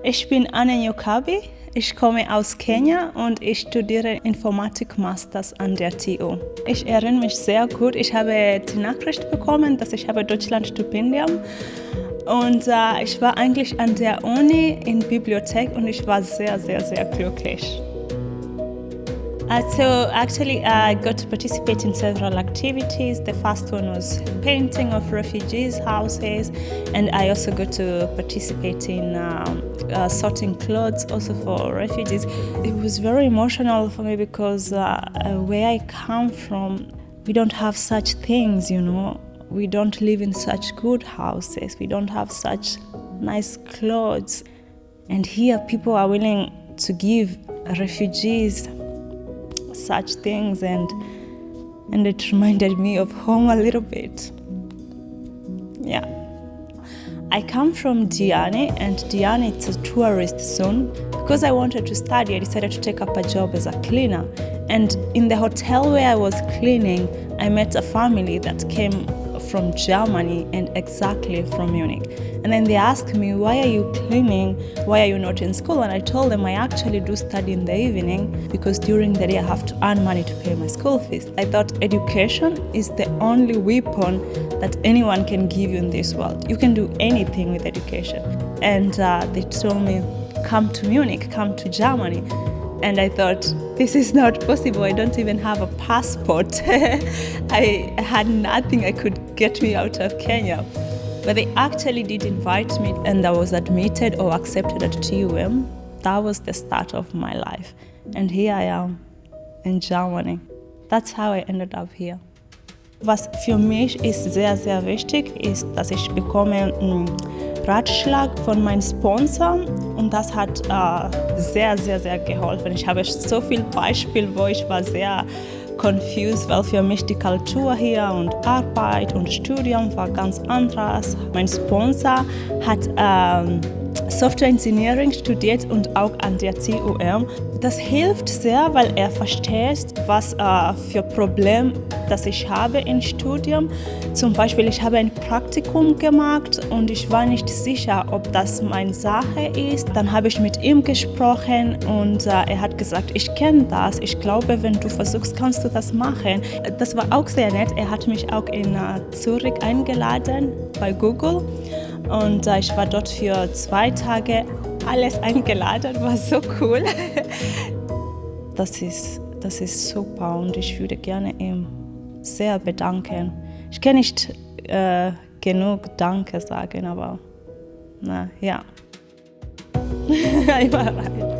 Ich bin Anne Nyokabi, ich komme aus Kenia und ich studiere Informatik-Masters an der TU. Ich erinnere mich sehr gut, ich habe die Nachricht bekommen, dass ich habe Deutschlandstipendium und ich war eigentlich an der Uni in Bibliothek und ich war sehr, sehr, sehr glücklich. So actually I got to participate in several activities. The first one was painting of refugees' houses, and I also got to participate in sorting clothes also for refugees. It was very emotional for me because where I come from, we don't have such things, you know. We don't live in such good houses. We don't have such nice clothes. And here people are willing to give refugees such things, and it reminded me of home a little bit. Yeah. I come from Diani, and Diani is a tourist zone. Because I wanted to study, I decided to take up a job as a cleaner. And in the hotel where I was cleaning, I met a family that came from Germany and exactly from Munich. And then they asked me, why are you cleaning? Why are you not in school? And I told them I actually do study in the evening because during the day I have to earn money to pay my school fees. I thought education is the only weapon that anyone can give you in this world. You can do anything with education. And they told me, come to Munich, come to Germany. And I thought, this is not possible. I don't even have a passport. I had nothing that could get me out of Kenya. But they actually did invite me, and I was admitted or accepted at TUM. That was the start of my life. And here I am in Germany. That's how I ended up here. Was für mich ist sehr, sehr wichtig, ist, dass ich bekomme Ratschlag von meinem Sponsor, und das hat sehr, sehr, sehr geholfen. Ich habe so viele Beispiele, wo ich war sehr confused, weil für mich die Kultur hier und Arbeit und Studium war ganz anders. Mein Sponsor hat Software Engineering studiert und auch an der TUM. Das hilft sehr, weil er versteht, was für Probleme das ich habe im Studium. Zum Beispiel, ich habe ein Praktikum gemacht und ich war nicht sicher, ob das meine Sache ist. Dann habe ich mit ihm gesprochen und er hat gesagt, ich kenne das. Ich glaube, wenn du versuchst, kannst du das machen. Das war auch sehr nett. Er hat mich auch in Zürich eingeladen bei Google. Und ich war dort für 2 Tage, alles eingeladen, war so cool. Das ist super und ich würde gerne ihm sehr bedanken. Ich kann nicht genug Danke sagen, aber na ja. Einmal rein.